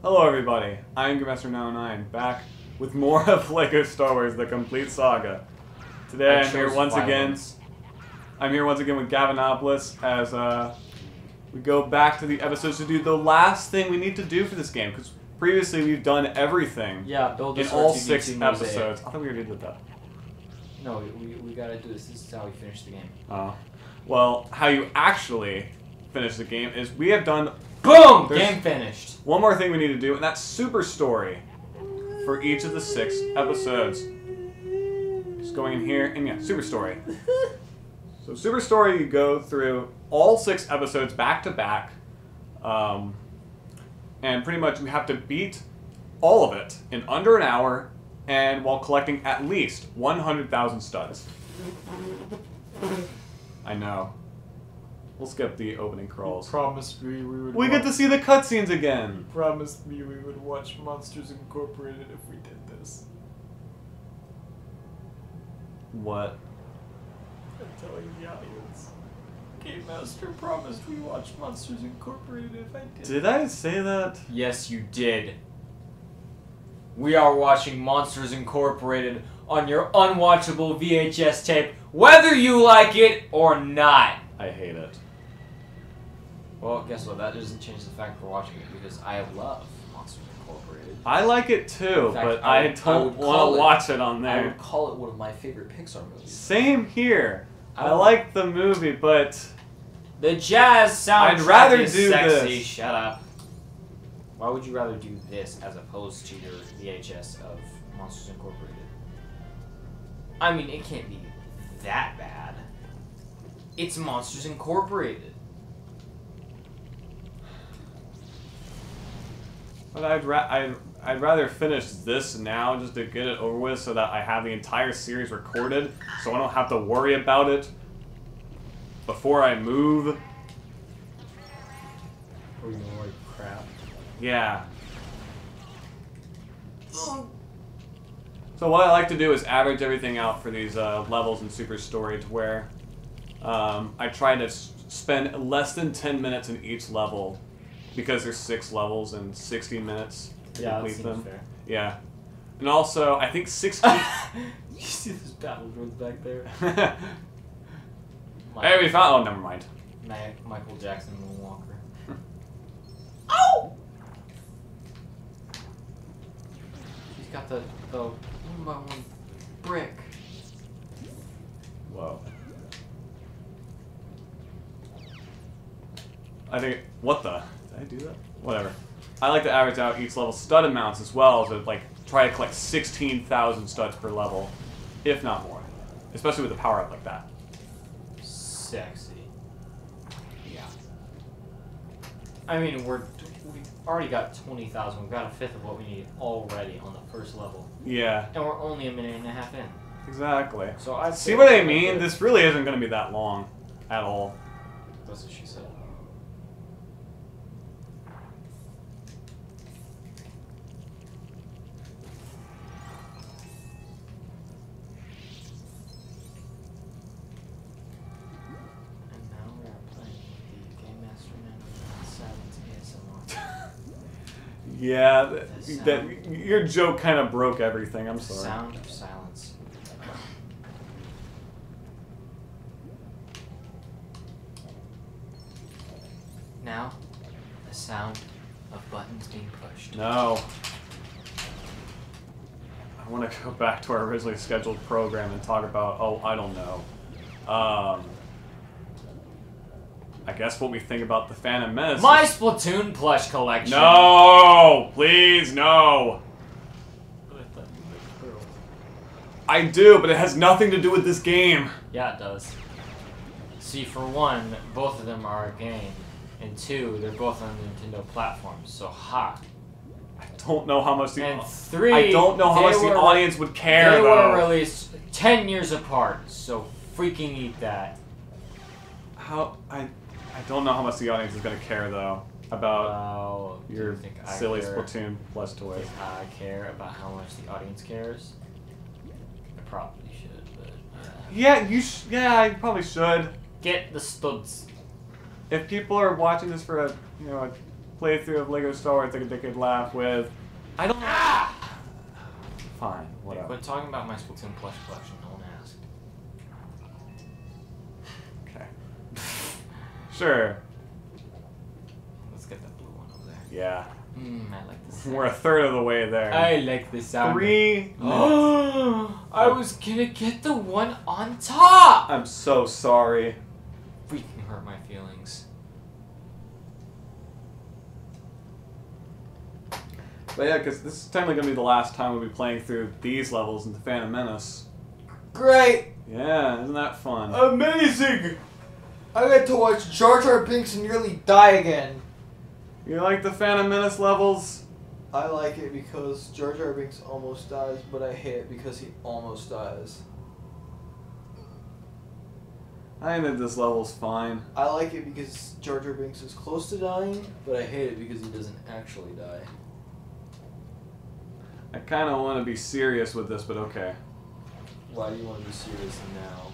Hello everybody, I'm Gamemaster 909, back with more of LEGO Star Wars: The Complete Saga. Today I'm here once again with Gavinopolis as we go back to the episodes to do the last thing we need to do for this game, because previously we've done everything in all 6 episodes. I thought we already did that. No, we gotta do this. This is how we finish the game. Oh. Well, how you actually finish the game is we have done... Boom! Game finished. One more thing we need to do, and that's Super Story for each of the 6 episodes. Just going in here, and yeah, Super Story. So Super Story, you go through all 6 episodes back to back, and pretty much we have to beat all of it in under an hour, and while collecting at least 100,000 studs. I know. We'll skip the opening crawls. You promised me we would. We get to see the cutscenes again. You promised me we would watch Monsters Incorporated if we did this. What? I'm telling the audience. Gamemaster promised we watch Monsters Incorporated if I did. Did I say that? Yes, you did. We are watching Monsters Incorporated on your unwatchable VHS tape, whether you like it or not. I hate it. Well, guess what? That doesn't change the fact we're watching it, because I love Monsters Incorporated. I like it too, fact, but I I don't want to watch it on I there. would call it one of my favorite Pixar movies. Same here. I like the movie, but the jazz soundtrack I'd rather is do sexy. this. Shut up. Why would you rather do this as opposed to your VHS of Monsters Incorporated? I mean, it can't be that bad. It's Monsters Incorporated. But I'd rather finish this now just to get it over with so that I have the entire series recorded so I don't have to worry about it before I move. Or you more crap. Yeah. So what I like to do is average everything out for these levels in Super Story to where I try to spend less than 10 minutes in each level because there's 6 levels and 60 minutes to complete them. Fair. Yeah. And also, I think 60... You see this battle droid back there? Hey, we found... Oh, never mind. Michael Jackson Moonwalker. Ow! He's got the 1x1 brick. Whoa. I think... What the... Did I do that? Whatever. I like to average out each level stud amounts as well, so like try to collect 16,000 studs per level, if not more. Especially with a power up like that. Sexy. Yeah. I mean, we've already got 20,000. We've got a fifth of what we need already on the first level. Yeah. And we're only a minute and a half in. Exactly. So I see what I mean? This really isn't going to be that long at all. That's what she said. And now we are playing the Gamemaster Silence ASMR. Yeah, your joke kind of broke everything. I'm sorry. Sound of silence. Now, the sound of buttons being pushed. No. I want to go back to our originally scheduled program and talk about, oh, I don't know. I guess what we think about the Phantom Menace. My Splatoon plush collection. No! Please, no! I do, but it has nothing to do with this game. Yeah, it does. See, for one, both of them are a game. And 2, they're both on Nintendo platforms, so ha. I don't know how much the... And 3, I don't know how much the audience would care, They though. were released 10 years apart, so freaking eat that. I don't know how much the audience is going to care, though, about your silly Splatoon Plus toys. I care about how much the audience cares. I probably should, but yeah, yeah, you probably should. Get the studs. If people are watching this for a playthrough of Lego Star Wars that they could laugh with. I don't. Fine, whatever. Quit talking about my Splatoon plush collection. No one asked. Okay. Sure. Let's get that blue one over there. Yeah. I like this. We're a third of the way there. I like this sound. 3 minutes. I was gonna get the one on top! I'm so sorry. Freaking hurt my feelings. But yeah, because this is technically going to be the last time we'll be playing through these levels in the Phantom Menace. Great! Yeah, isn't that fun? Amazing! I get to watch Jar Jar Binks nearly die again. You like the Phantom Menace levels? I like it because Jar Jar Binks almost dies, but I hate it because he almost dies. I think that this level's fine. I like it because Jar Jar Binks is close to dying, but I hate it because he doesn't actually die. I kind of want to be serious with this, but okay. Why do you want to be serious now?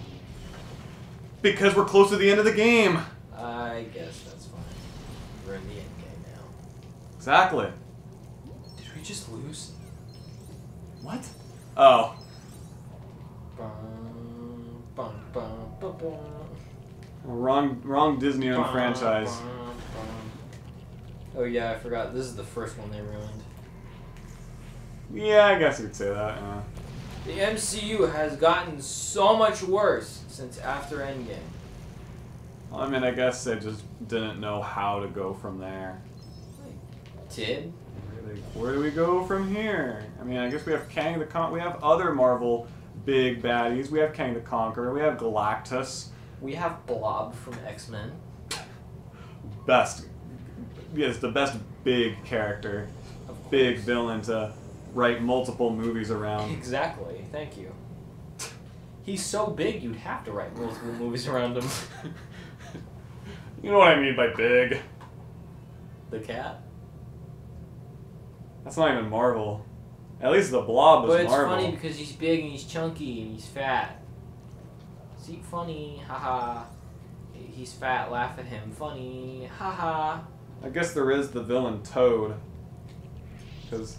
Because we're close to the end of the game. I guess that's fine. We're in the end game now. Exactly. Did we just lose? What? Oh. Bum, bum, bum, bum, bum. Wrong Disney-owned franchise. Oh yeah, I forgot. This is the first one they ruined. Yeah, I guess you could say that. Yeah. The MCU has gotten so much worse since after Endgame. Well, I mean, I guess they just didn't know how to go from there. Did? Where do we go from here? I mean, I guess we have Kang the Conqueror. We have other Marvel big baddies. We have Kang the Conqueror. We have Galactus. We have Blob from X-Men. Best. Yes, the best big character. Big villain to write multiple movies around. Exactly. Thank you. He's so big, you'd have to write multiple movies around him. You know what I mean by big. The cat? That's not even Marvel. At least the Blob was But it's Marvel. funny because he's big and he's chunky and he's fat. See, funny, haha. He's fat, laugh at him, funny, haha. I guess there is the villain Toad. Because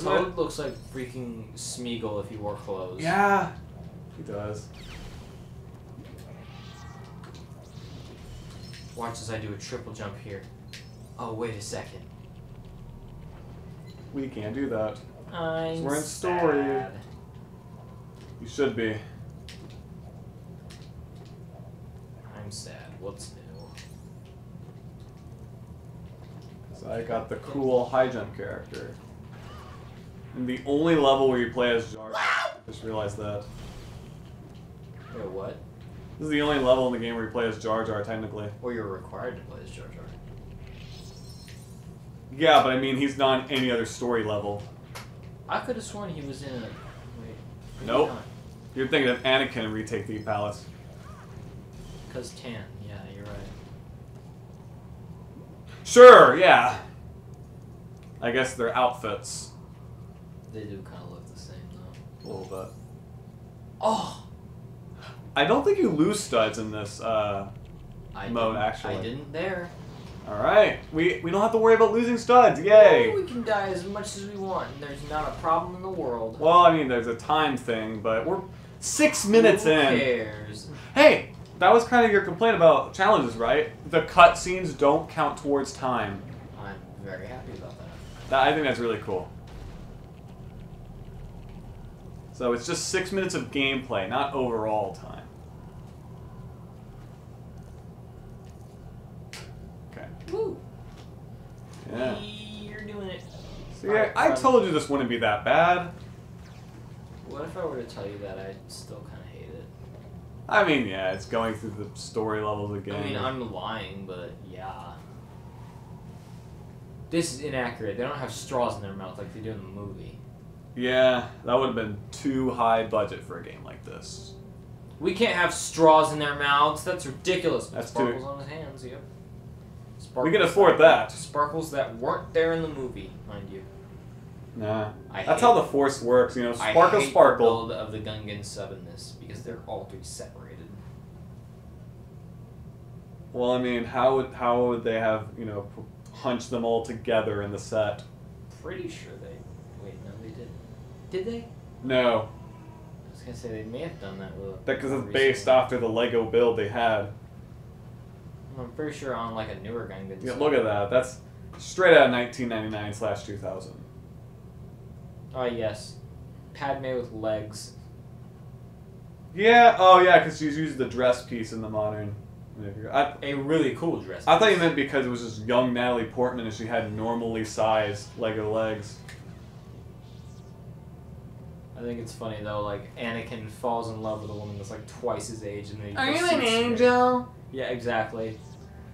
Toad looks like freaking Smeagol if he wore clothes. Yeah, he does. Watch as I do a triple jump here. Oh, wait a second. We can't do that. I'm We're in story. sad. You should be. I'm sad. What's new? So I got the cool high jump character. And the only level where you play as Jar Jar. Just realized that. Wait, what? This is the only level in the game where you play as Jar Jar, technically. Or you're required to play as Jar Jar. Yeah, but I mean, he's not in any other story level. I could have sworn he was in a... Wait. Nope. You're thinking of Anakin in Retake the Palace. Because tan. Yeah, you're right. Sure, yeah. I guess their outfits. They do kind of look the same, though. A little bit. Oh! I don't think you lose studs in this mode, actually. I didn't there. Alright, we don't have to worry about losing studs, yay! Oh, we can die as much as we want, and there's not a problem in the world. Well, I mean, there's a time thing, but we're 6 minutes in. Who cares? Hey, that was kind of your complaint about challenges, right? The cutscenes don't count towards time. I'm very happy about that. I think that's really cool. So it's just 6 minutes of gameplay, not overall time. Okay. Woo! Yeah. You're doing it. See, I told you this wouldn't be that bad. What if I were to tell you that I'd still kind of hate it? I mean, yeah, it's going through the story levels again. I mean, I'm lying, but yeah. This is inaccurate. They don't have straws in their mouth like they do in the movie. Yeah, that would have been too high budget for a game like this. We can't have straws in their mouths. That's ridiculous. That's Sparkles too... on his hands, yep. We Sparkles can afford that. Sparkles that weren't there in the movie, mind you. Nah. That's how the Force works, you know. Sparkle, I hate sparkle. the build of the Gungan sub in this because they're all three separated. Well, I mean, how would they have, you know, hunch them all together in the set. Pretty sure they. Wait, no, they didn't. Did they? No. I was gonna say they may have done that with. Because it's based after the Lego build they had. I'm pretty sure on like a newer gang they did. Yeah, look at that. That's straight out of 1999/2000. Oh yes, Padme with legs. Yeah. Oh yeah, because she's used the dress piece in the modern. A really cool dress. I thought you meant because it was just young Natalie Portman and she had normally sized Lego legs. I think it's funny though, like Anakin falls in love with a woman that's like twice his age, and then he Are goes you see an her. angel? Yeah, exactly.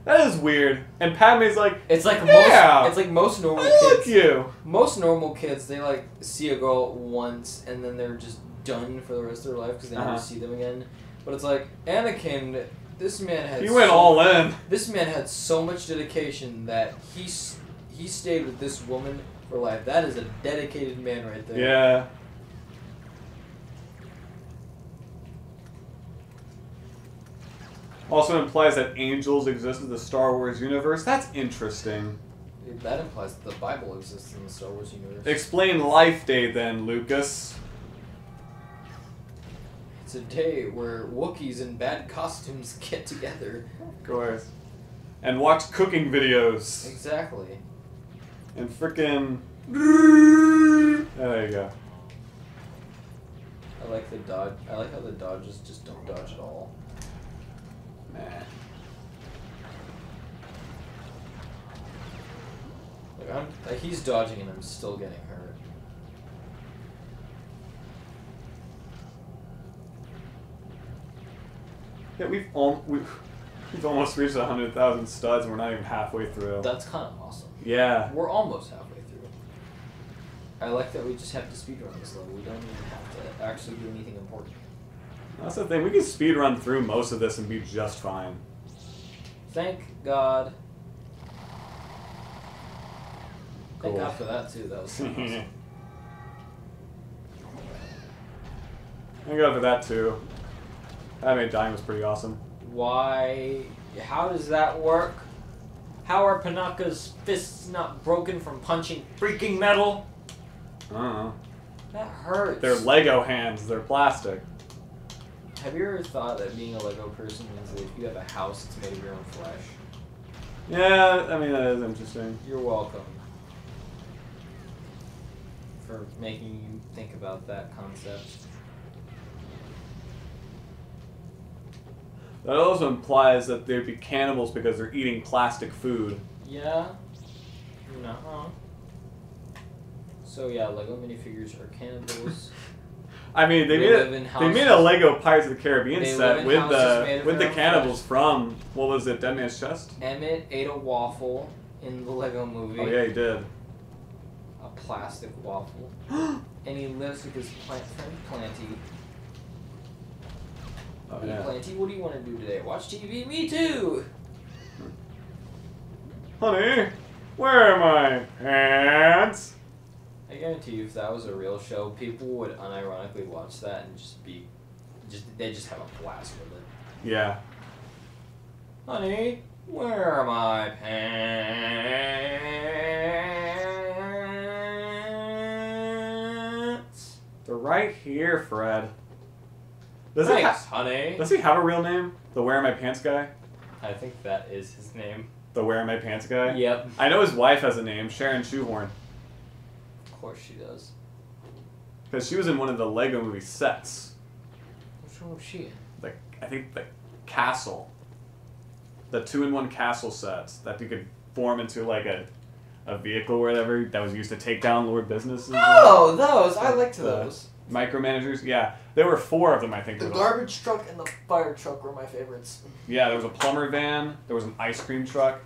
That is weird. And Padme's like, It's like yeah, most. It's like most normal I kids. like you. Most normal kids, they like see a girl once and then they're just done for the rest of their life because they never see them again. But it's like Anakin. This man had. He went all in. This man had so much dedication that he stayed with this woman for life. That is a dedicated man right there. Yeah. Also implies that angels exist in the Star Wars universe. That's interesting. That implies that the Bible exists in the Star Wars universe. Explain Life Day then, Lucas. It's a day where Wookiees in bad costumes get together. Of course. And watch cooking videos. Exactly. And frickin'. There you go. I like the dodge. I like how the dodges just don't dodge at all. Nah. Like he's dodging and I'm still getting hurt. Yeah, we've almost reached 100,000 studs and we're not even halfway through. That's kind of awesome. Yeah. We're almost halfway through. I like that we just have to speedrun this level. We don't even have to actually do anything important. That's the thing. We can speedrun through most of this and be just fine. Thank God. Cool. Thank God for that too. That was so awesome. Thank God for that too. That made dying was pretty awesome. Why? How does that work? How are Panaka's fists not broken from punching freaking metal? I don't know. That hurts. They're Lego hands. They're plastic. Have you ever thought that being a Lego person means that if you have a house, it's made of your own flesh? Yeah, I mean, that is interesting. You're welcome for making you think about that concept. That also implies that they'd be cannibals because they're eating plastic food. Yeah. No. So yeah, Lego minifigures are cannibals. I mean, they made a Lego Pirates of the Caribbean set with the cannibals from, what was it, Dead Man's Chest? Emmett ate a waffle in the Lego movie. Oh yeah, he did. A plastic waffle. And he lives with his plant friend Planty. Oh Hey yeah. Planty, what do you want to do today? Watch TV? Me too! Honey, where are my pants? I guarantee you if that was a real show, people would unironically watch that and they just have a blast with it. Yeah. Honey, where are my pants? They're right here, Fred. Thanks, honey. Does he have a real name? The Where Are My Pants guy? I think that is his name. The Where Are My Pants guy? Yep. I know his wife has a name, Sharon Shoehorn. Of course she does. Because she was in one of the Lego movie sets. Which one was she in? I think the castle. The 2-in-1 castle sets that you could form into like a vehicle or whatever that was used to take down Lord businesses. Oh, those! I liked those. Micromanagers, yeah. There were 4 of them, I think. The garbage truck and the fire truck were my favorites. Yeah, there was a plumber van. There was an ice cream truck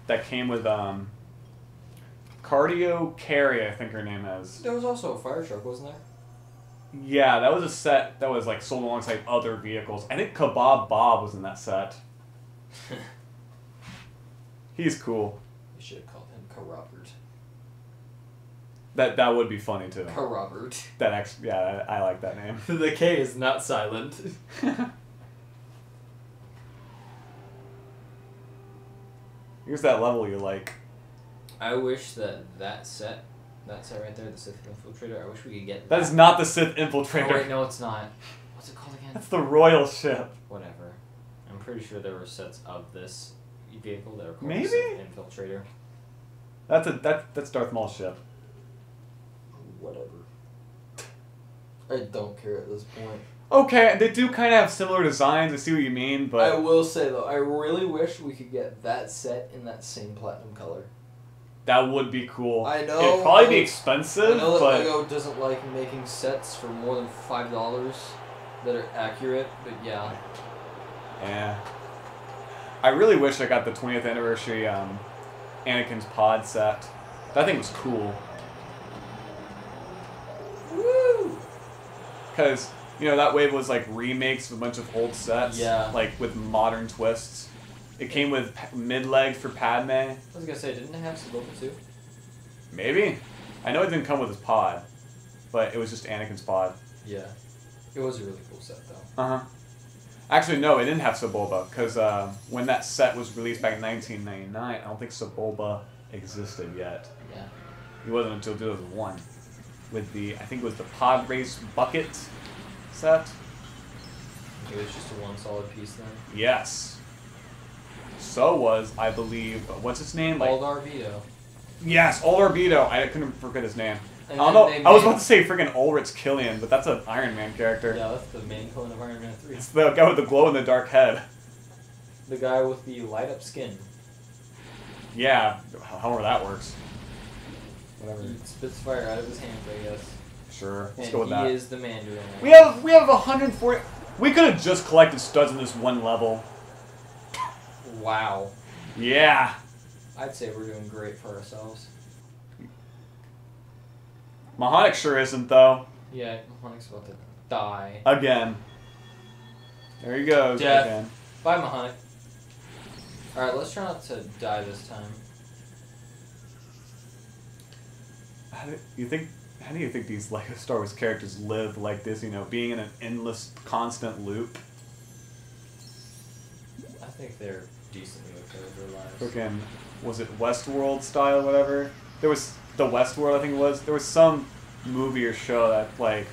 that came with Cardio Carrie, I think her name is. There was also a fire truck, wasn't there? Yeah, that was a set that was like sold alongside other vehicles. I think Kebab Bob was in that set. He's cool. You should have called him Robert. That would be funny too. Robert. Yeah, I like that name. The K is not silent. Here's that level you like. I wish that set right there, the Sith Infiltrator, I wish we could get That is not the Sith Infiltrator. Oh, wait, no, it's not. What's it called again? That's the Royal Ship. Whatever. I'm pretty sure there were sets of this vehicle that are called Maybe? the Sith Infiltrator. That's Darth Maul's ship. Whatever. I don't care at this point. Okay, they do kind of have similar designs. I see what you mean, but I will say though, I really wish we could get that set in that same platinum color. that would be cool. I know. It'd probably be expensive, I know that but Lego doesn't like making sets for more than $5 that are accurate, but yeah. yeah. I really wish I got the 20th anniversary Anakin's pod set. That thing was cool. Woo! Because, you know, that wave was like remakes of a bunch of old sets. Yeah. Like with modern twists. It came with mid-leg for Padme. I was gonna say, didn't it have Saga too? Maybe. I know it didn't come with his pod. But it was just Anakin's pod. Yeah. It was a really cool set though. Uh-huh. Actually, no, it didn't have Sebulba, because when that set was released back in 1999, I don't think Sebulba existed yet. Yeah. He wasn't until 2001. With the, I think it was the Pod Race Bucket set. It was just a one solid piece then. Yes. So was, I believe, what's his name? Old Arvido. Yes, Old Arvido. I couldn't forget his name. And I don't know. I was about to say freaking Ulrich Killian, but that's an Iron Man character. Yeah, that's the main villain of Iron Man 3. It's the guy with the glow-in-the-dark head. The guy with the light-up skin. Yeah, however that works. Whatever. He spits fire out of his hands, I guess. Sure, let's And go with he that. is the Mandarin. We have 140. We could have just collected studs in this one level. Wow. Yeah. I'd say we're doing great for ourselves. Mahonic sure isn't though. Yeah, Mahonic's about to die. Again. There he goes. Death. Again. Bye, Mahonic. Alright, let's try not to die this time. How do you think these Lego Star Wars characters live like this? You know, being in an endless, constant loop. I think they're decently okay with their lives. Freaking, was it Westworld style or whatever? There was the Westworld, I think it was. There was some movie or show that like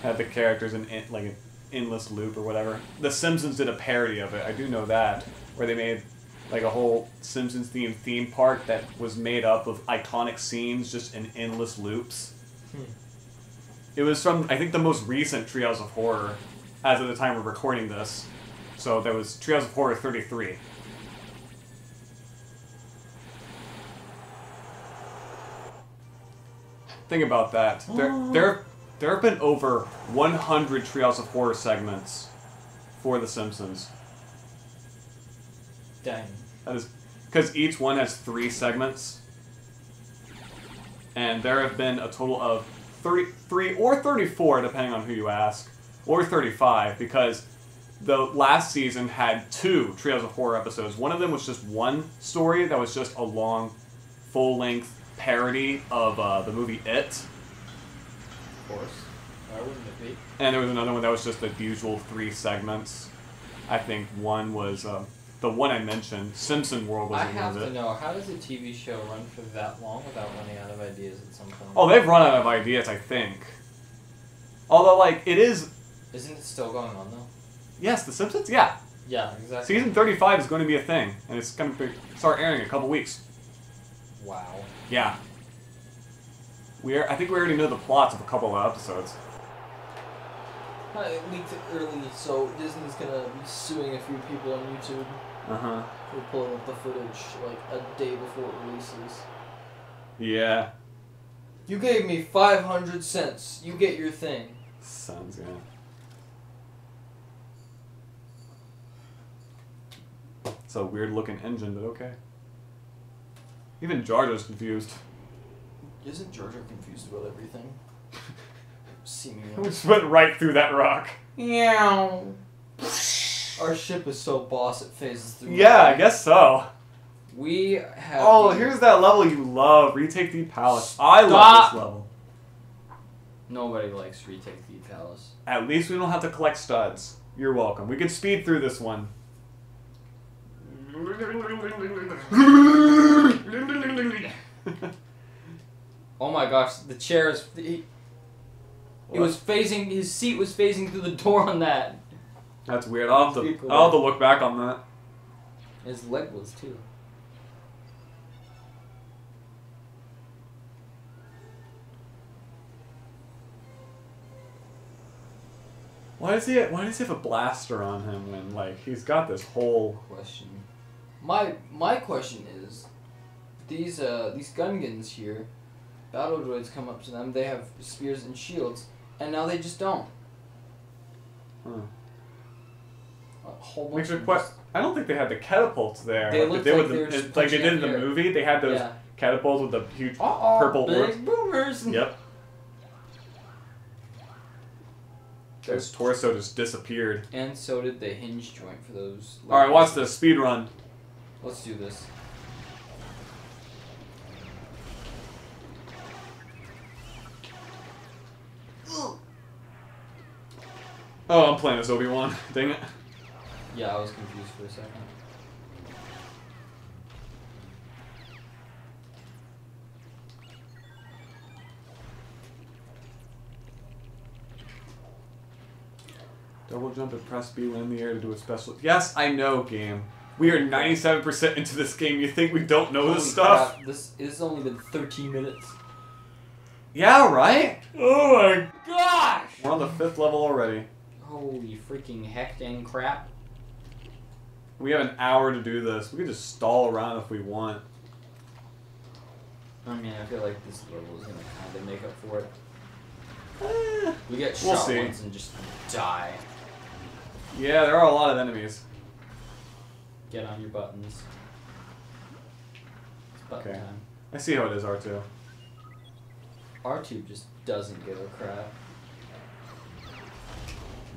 had the characters in like an endless loop or whatever. The Simpsons did a parody of it. I do know that, where they made like a whole Simpsons themed theme park that was made up of iconic scenes just in endless loops. It was from, I think, the most recent Treehouse of Horror, as of the time we're recording this. So there was Treehouse of Horror 33. Think about that. There have been over 100 Treehouse of Horror segments for The Simpsons. Dang. That is because each one has 3 segments, and there have been a total of 33 or 34, depending on who you ask, or 35, because the last season had 2 Treehouse of Horror episodes. One of them was just one story that was just a long, full-length parody of the movie It. Of course. Why wouldn't it be? And there was another one that was just the usual 3 segments. I think one was the one I mentioned, Simpson World was I one have of it. to know, how does a TV show run for that long without running out of ideas at some point? Oh, they've run out of ideas, I think. Although, like, it is... Isn't it still going on, though? Yes, The Simpsons? Yeah. Yeah, exactly. Season 35 is going to be a thing, and it's going to start airing in a couple weeks. Wow. Yeah. I think we already know the plots of a couple of episodes. It leaked it early, so Disney's gonna be suing a few people on YouTube Uh-huh. for pulling up the footage like a day before it releases. Yeah. You gave me 500 cents. You get your thing. Sounds good. It's a weird-looking engine, but okay. Even Jar Jar's confused. Isn't Jar Jar confused about everything? We Seemingly. just went right through that rock. Meow. Our ship is so boss it phases through. Yeah, I guess so. We have. Oh, here's that level you love. Retake the Palace. I love this level. Nobody likes Retake the Palace. At least we don't have to collect studs. You're welcome. We can speed through this one. Oh my gosh, the chairs. He was facing. His seat was facing through the door on that. That's weird. I'll have to look back on that. His leg was too. Why does he have a blaster on him when like he's got this whole question? My question is, these Gungans here, battle droids come up to them. They have spears and shields, and now they just don't. Huh. A whole bunch of I don't think they had the catapults there. They looked like they were just like they did in the movie. They had those catapults with the huge purple big boomers. Yep. His torso just disappeared. And so did the hinge joint for those. Alright, watch this. Speed run. Let's do this. Oh, I'm playing as Obi-Wan. Dang it. Yeah, I was confused for a second. Double jump and press B land in the air to do a special. Yes, I know, game. We are 97% into this game. You think we don't know this stuff? Crap. This has only been 13 minutes. Yeah, right? Oh my Gosh! We're on the 5th level already. Holy freaking heck dang crap. We have an hour to do this. We could just stall around if we want. I mean, I feel like this level is going to kind of make up for it. We get We'll shot see. once and just die. Yeah, there are a lot of enemies. Get on your buttons. It's button Okay. time. I see how it is, R2. R2 just doesn't give a crap.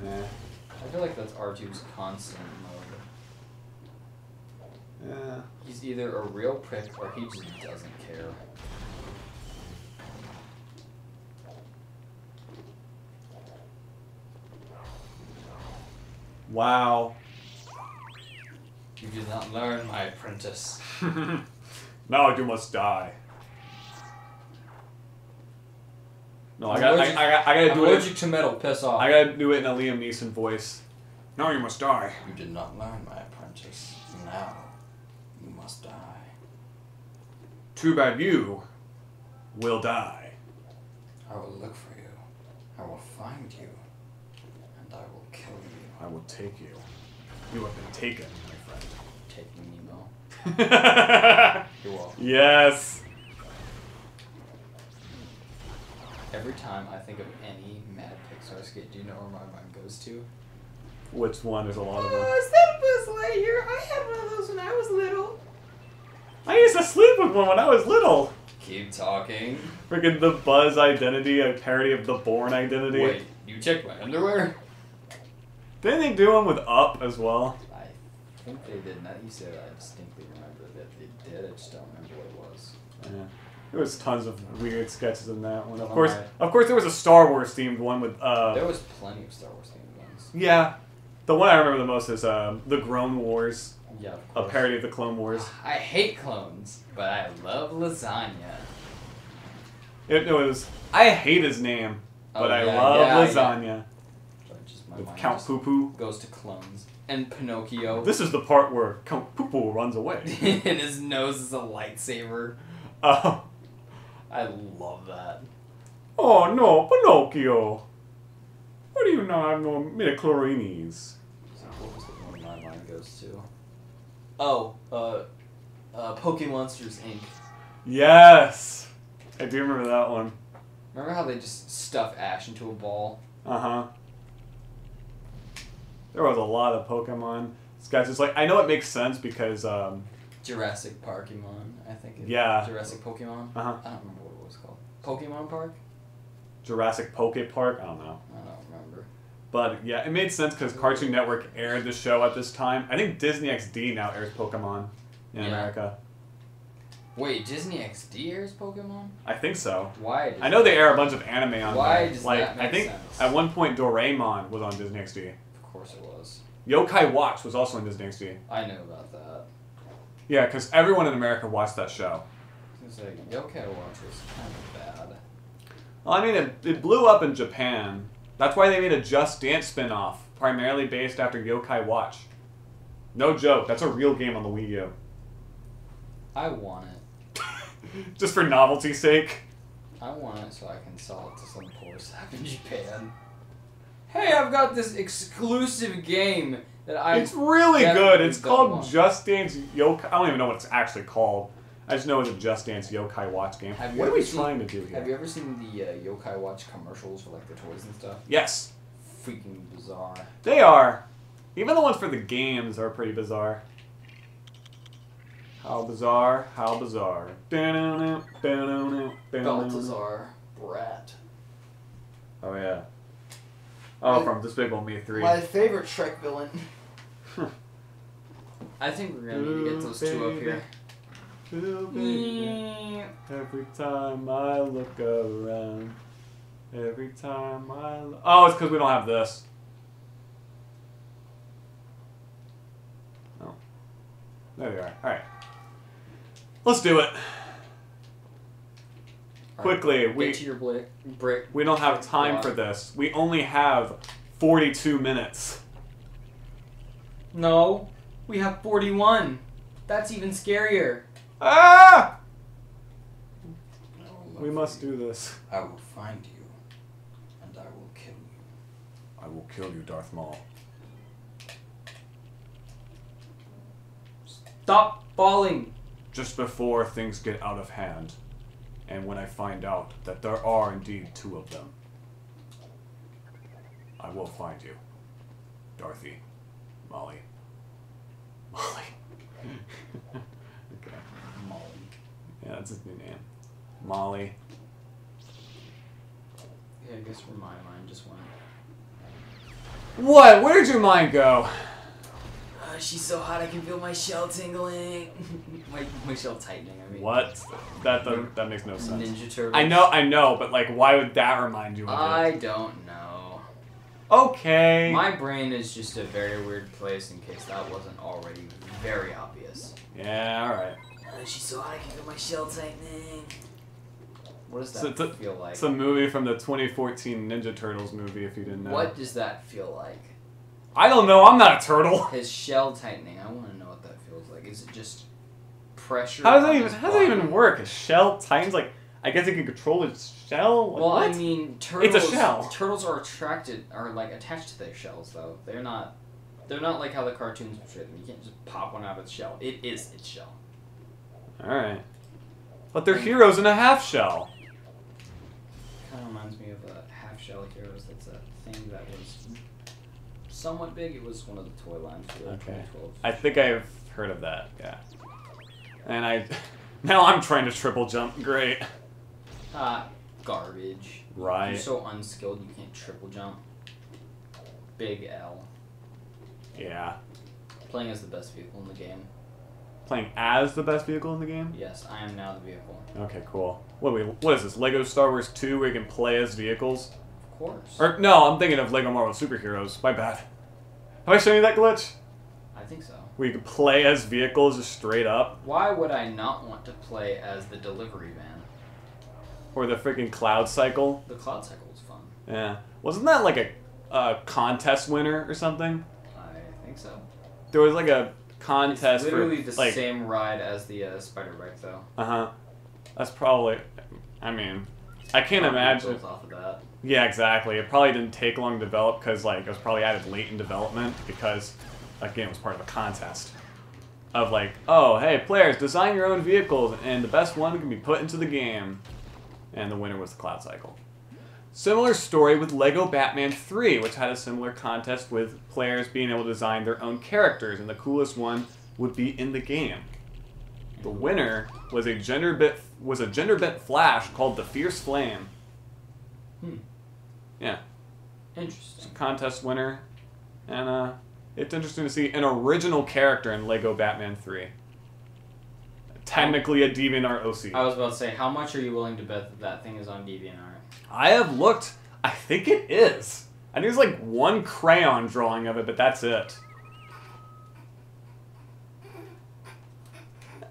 Nah. I feel like that's R2's constant mode. Yeah. He's either a real prick or he just doesn't care. Wow. You did not learn, my apprentice. Now you must die. No, I gotta do it. Allergic to metal, piss off. I gotta do it in a Liam Neeson voice. Now you must die. You did not learn, my apprentice. Now you must die. Too bad you will die. I will look for you. I will find you. And I will kill you. I will take you. You have been taken, my friend. Take me, Nemo. You're welcome. Yes. Every time I think of any Mad Pixar skit, do you know where my mind goes to? Which one? There's a lot of them. Is that a Buzz Lightyear? I had one of those when I was little. I used to sleep with one when I was little. Keep talking. Freaking the Buzz Identity, a parody of the Bourne Identity. Wait, you checked my underwear? Didn't they do one with Up as well? I think they did. Now you said I distinctly remember that they did. I just don't remember what it was. Yeah. There was tons of weird sketches in that one. Of Oh course, my. of course, there was a Star Wars themed one with. There was plenty of Star Wars themed ones. Yeah, the one I remember the most is the Grown Wars, Yeah, of a course. parody of the Clone Wars. I hate clones, but I love lasagna. It was. I hate his name, but Oh, I yeah, love yeah, lasagna Just my with mind Count just Poo Poo. goes to clones. And Pinocchio. This is the part where Count Poo Poo runs away. And his nose is a lightsaber. Oh. I love that. Oh no, Pinocchio! What do you not have no midichlorians? So what was the one my mind goes to? Oh, Pokemonsters Inc. Yes! I do remember that one. Remember how they just stuff Ash into a ball? Uh-huh. There was a lot of Pokemon sketches. Like, I know it makes sense because, Jurassic Parkemon, I think. Yeah. Jurassic Pokemon? Uh-huh. I don't remember what it was called. Pokemon Park? Jurassic Poke Park, I don't know. I don't remember. But, yeah, it made sense because Cartoon Network aired the show at this time. I think Disney XD now airs Pokemon in America. Wait, Disney XD airs Pokemon? I think so. Why? I know they air a bunch of anime on Why there. does Like, that make I think sense? at one point Doraemon was on Disney XD. Of course it was. Yokai Watch was also on Disney XD. I know about that. Yeah, because everyone in America watched that show. It's like, Yokai Watch was kind of bad. Well, I mean, it blew up in Japan. That's why they made a Just Dance spin-off, primarily based after Yokai Watch. No joke, that's a real game on the Wii U. I want it. Just for novelty's sake. I want it so I can sell it to some poor sap in Japan. Hey, I've got this exclusive game that It's really good. It's called Just Dance Yokai. I don't even know what it's actually called. I just know it's a Just Dance Yokai Watch game. What are we trying to do here? Have you ever seen the Yokai Watch commercials for like the toys and stuff? Yes. Freaking bizarre. They are. Even the ones for the games are pretty bizarre. How bizarre, how bizarre. Balthazar Brat. Oh, yeah. Oh, from Despicable Me 3. My favorite Shrek villain. I think we're gonna need to get those two up here. Every time I look around. Every time I look... Oh, it's because we don't have this. Oh. There we are. Alright. Let's do it. Quickly, get to your brick. We don't have time for this. We only have 42 minutes. No, we have 41. That's even scarier. Ah! We must do this. I will find you, and I will kill you. I will kill you, Darth Maul. Stop falling. Just before things get out of hand. And when I find out that there are indeed two of them, I will find you. Dorothy. Molly. Molly. Okay. Molly. Yeah, that's his new name. Molly. Yeah, I guess where my mind just went. What? Where did your mind go? She's so hot I can feel my shell tingling. my shell tightening, I mean. What? That makes no sense. Ninja Turtles. I know, but like, why would that remind you of it? I don't know. Okay. My brain is just a very weird place in case that wasn't already very obvious. Yeah, alright. She's so hot I can feel my shell tightening. What does that feel like? It's a movie from the 2014 Ninja Turtles movie, if you didn't know. What does that feel like? I don't know, I'm not a turtle. His shell tightening, I want to know what that feels like. Is it just pressure? How does that even work? His shell tightens? Like, I guess it can control its shell? Well, what? I mean, turtles. It's a shell. Turtles are like attached to their shells, though. They're not like how the cartoons portray them. You can't just pop one out of its shell. It is its shell. Alright. But they're heroes in a half shell. Kind of reminds me of half shell heroes. That's a thing that was somewhat big. It was one of the toy lines for 2012. I think I've heard of that, yeah. And now I'm trying to triple jump. Great. Garbage. Right. You're so unskilled you can't triple jump. Big L. Yeah. Playing as the best vehicle in the game. Playing as the best vehicle in the game? Yes, I am now the vehicle. Okay, cool. What is this? Lego Star Wars 2 where you can play as vehicles? Of course. Or no, I'm thinking of Lego Marvel Superheroes. My bad. Have I shown you that glitch? I think so. Where you can play as vehicles just straight up? Why would I not want to play as the delivery van? Or the freaking Cloud Cycle? The Cloud Cycle is fun. Yeah. Wasn't that like a contest winner or something? I think so. There was like a contest it's literally for, the like, same ride as the spider bike, though. Uh-huh. That's probably... I mean, I can't imagine... Built off of that. Yeah, exactly. It probably didn't take long to develop because, like, it was probably added late in development because, again, it was part of a contest. Of, like, oh, hey, players, design your own vehicles and the best one can be put into the game. And the winner was the Cloud Cycle. Similar story with Lego Batman 3, which had a similar contest with players being able to design their own characters, and the coolest one would be in the game. The winner was a gender bent Flash called the Fierce Flame. Yeah. Interesting. Contest winner, and it's interesting to see an original character in Lego Batman 3. Technically a DeviantArt OC. I was about to say, how much are you willing to bet that thing is on DeviantArt? I have looked. I think it is. I think there's like one crayon drawing of it, but that's it.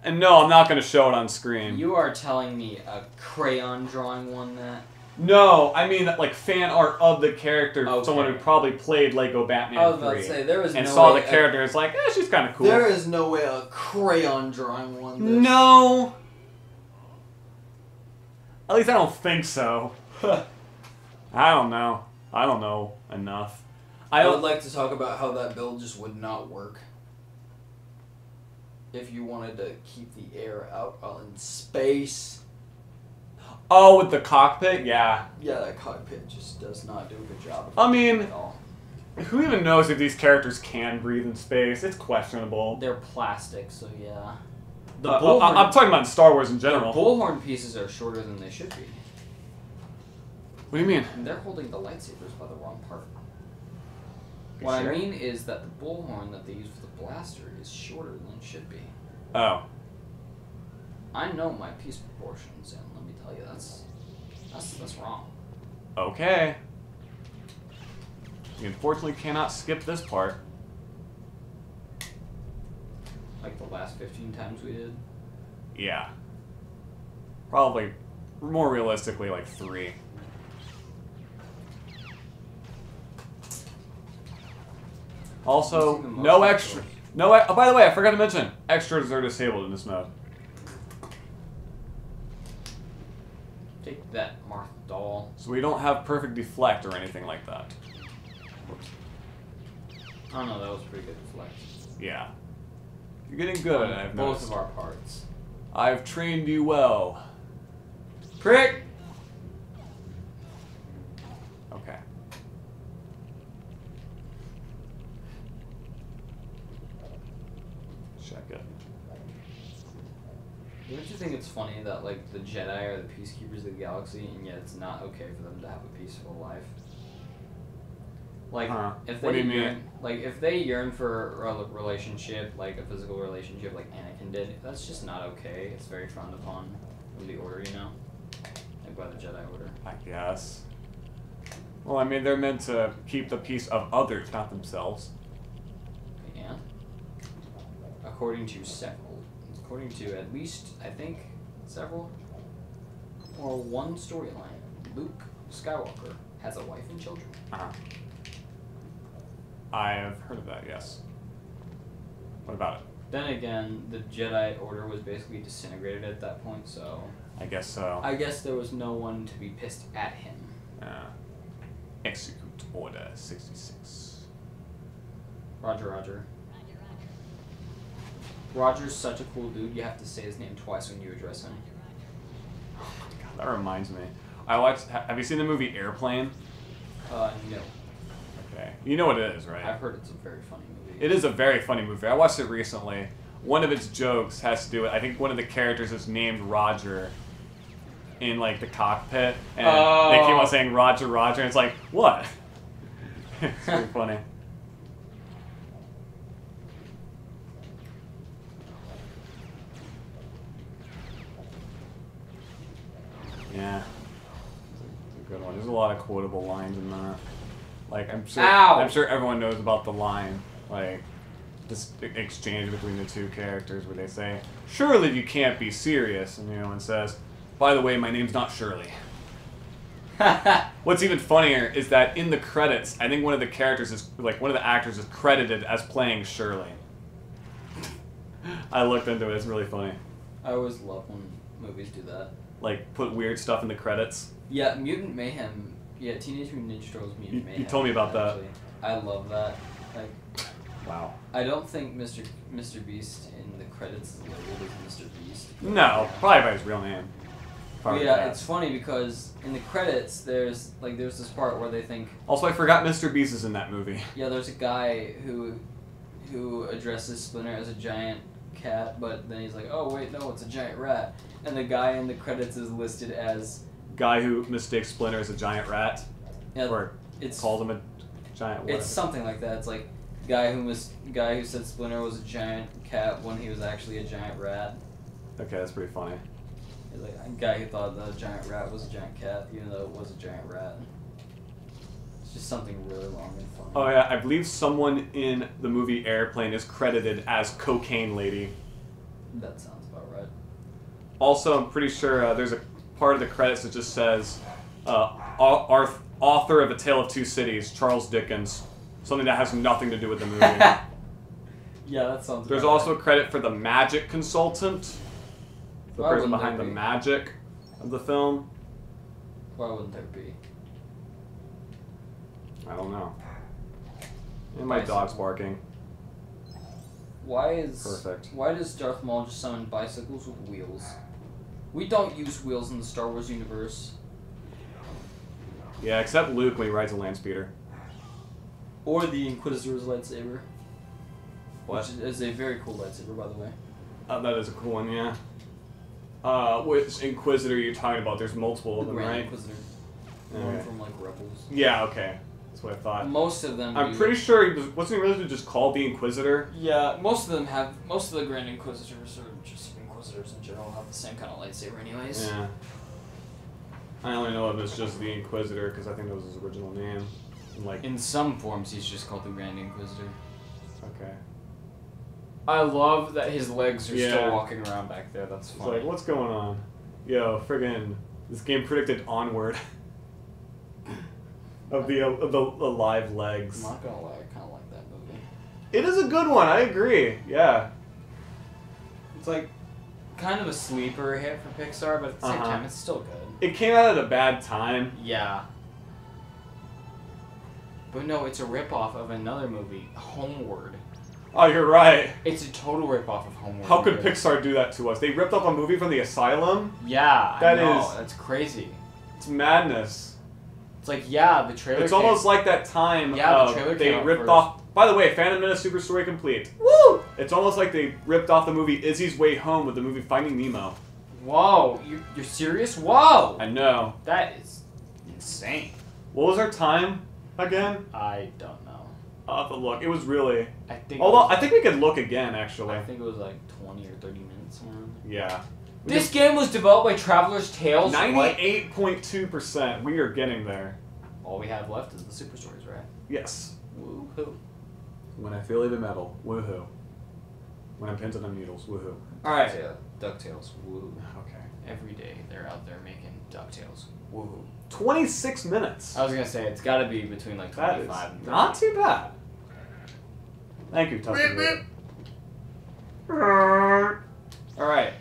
And no, I'm not going to show it on screen. You are telling me a crayon drawing won that? No, I mean like fan art of the character. Okay. Someone who probably played Lego Batman 3. I was about to say, there is and no saw way the character. It's like, she's kind of cool. There is no way a crayon drawing won this. No. At least I don't think so. I don't know. I don't know enough. I would like to talk about how that build just would not work. If you wanted to keep the air out while in space. Oh, with the cockpit? Yeah. Yeah, that cockpit just does not do a good job of I mean, at all. who even knows if these characters can breathe in space? It's questionable. They're plastic, so yeah. The I'm talking about Star Wars in general. The bullhorn pieces are shorter than they should be. What do you mean? And they're holding the lightsabers by the wrong part. You What sure? I mean is that the bullhorn that they use for the blaster is shorter than it should be. Oh. I know my piece proportions, and let me tell you, that's wrong. Okay. You unfortunately cannot skip this part. Like the last 15 times we did. Yeah. Probably, more realistically, like 3. Also, no extra. No. Oh, by the way, I forgot to mention, extras are disabled in this mode. Take that, Martha doll. So we don't have perfect deflect or anything like that. I don't know, that was pretty good flex. Yeah. You're getting good at it, I've Both noticed. of our parts. I've trained you well. Prick! Okay. Check it. Don't you think it's funny that, like, the Jedi are the peacekeepers of the galaxy, and yet it's not okay for them to have a peaceful life? Like, if they What do you yearn, mean? like, if they yearn for a relationship, like a physical relationship, like Anakin did, that's just not okay. It's very frowned upon in the Order, you know, like by the Jedi Order. I guess. Well, I mean, they're meant to keep the peace of others, not themselves. And according to at least I think several or one storyline, Luke Skywalker has a wife and children. Uh-huh. I have heard of that, yes. What about it? Then again, the Jedi Order was basically disintegrated at that point, so I guess so. I guess there was no one to be pissed at him. Execute Order 66. Roger, Roger. Roger's such a cool dude, you have to say his name twice when you address him. Oh my god, that reminds me. I watched. Have you seen the movie Airplane? No. Okay. You know what it is, right? I've heard it's a very funny movie. It is a very funny movie. I watched it recently. One of its jokes has to do with, I think one of the characters is named Roger in, like, the cockpit. And they keep on saying Roger, Roger, and it's like, what? It's very funny. Yeah. It's a good one. There's a lot of quotable lines in that. Like, I'm sure everyone knows about the line, like, this exchange between the two characters where they say, "Surely you can't be serious," and the other one says, "By the way, my name's not Shirley." What's even funnier is that in the credits, I think one of the characters is, like, one of the actors is credited as playing Shirley. I looked into it, it's really funny. I always love when movies do that. Like, put weird stuff in the credits. Yeah, Mutant Mayhem. Yeah, Teenage Mutant Ninja Turtles Mutant Mayhem. You told me about that. Actually. I love that. Like, wow. I don't think Mr. Beast in the credits is labeled as Mr. Beast. No, probably by his real name. Probably Yeah, that. it's funny because in the credits there's this part where they think. Also, I forgot Mr. Beast is in that movie. Yeah, there's a guy who addresses Splinter as a giant cat, but then he's like, oh wait, no, it's a giant rat, and the guy in the credits is listed as Guy who mistakes Splinter as a giant rat, yeah, or calls him a giant. Whatever. It's something like that. It's like guy who said Splinter was a giant cat when he was actually a giant rat. Okay, that's pretty funny. It's like a guy who thought the giant rat was a giant cat, even though it was a giant rat. It's just something really long and funny. Oh yeah, I believe someone in the movie Airplane is credited as Cocaine Lady. That sounds about Also, I'm pretty sure there's a part of the credits that just says author of A Tale of Two Cities, Charles Dickens. Something that has nothing to do with the movie. Yeah, that sounds. There's also a credit for the magic consultant, the Why person wouldn't behind the there be? magic of the film. Why wouldn't there be? I don't know. And my dog's barking. Why Perfect. Why does Darth Maul just summon bicycles with wheels? We don't use wheels in the Star Wars universe. Yeah, except Luke when he rides a land speeder. Or the Inquisitor's lightsaber. What? Which is a very cool lightsaber, by the way. That is a cool one, yeah. Which Inquisitor are you talking about? There's multiple of The them, Grand right? Inquisitor. Okay. One from, like, Rebels. Yeah, okay. That's what I thought. Most of them I'm do. pretty sure wasn't he really just called the Inquisitor? Yeah, most of the Grand Inquisitors, or just Inquisitors in general, have the same kind of lightsaber anyways. Yeah. I only know of it as just the Inquisitor because I think that was his original name. And, like, In some forms, he's just called the Grand Inquisitor. okay. I love that his legs are Yeah. still walking around back there. That's It's funny. like, what's going on? Yo, friggin', this game predicted Onward. of the live legs. I'm not gonna lie, I kind of like that movie. It is a good one, I agree. Yeah. It's like kind of a sleeper hit for Pixar, but at the same Uh-huh. time, it's still good. It came out at a bad time. Yeah. But no, it's a ripoff of another movie, Homeward. Oh, you're right. It's a total ripoff of Homeward. How could Pixar do that to us? They ripped off a movie from the Asylum? Yeah, That I know. is- That's crazy. It's madness. It's like, yeah, the trailer. It's almost like that time Yeah, the trailer they came out ripped first. off... By the way, Phantom Menace Super Story Complete. Woo! It's almost like they ripped off the movie Izzy's Way Home with the movie Finding Nemo. Whoa, you're serious? Whoa! I know. That is insane. What was our time again? I don't know. I'll have to look. It was really... I think. Although, I think we could look again, actually. I think it was like 20 or 30 minutes around. Yeah. This game was developed by Traveler's Tales. What? 98.2%. We are getting there. All we have left is the super stories, right? Yes. Woohoo! When I feel even metal. Woohoo. When I'm pinned on needles. Woohoo. Alright. DuckTales. Woo. Okay. Every day they're out there making DuckTales. Woohoo. 26 minutes. I was gonna say it's got to be between like That 25 is and 30. not too bad. Thank you, Tucker. Alright.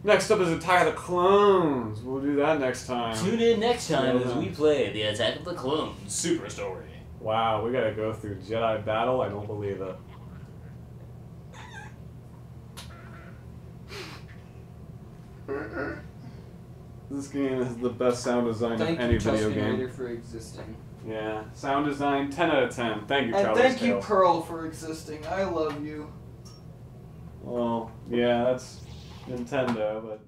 Next up is Attack of the Clones. We'll do that next time. Tune in next time as Yeah. we play the Attack of the Clones Super Story. Wow, we gotta go through Jedi Battle? I don't believe it. This game is the best sound design thank of any you, video Tusken game. Raider, for existing. Yeah, sound design 10 out of 10. Thank you, And Traveler's thank you, Tales. Pearl, for existing. I love you. Well, yeah, that's Nintendo, but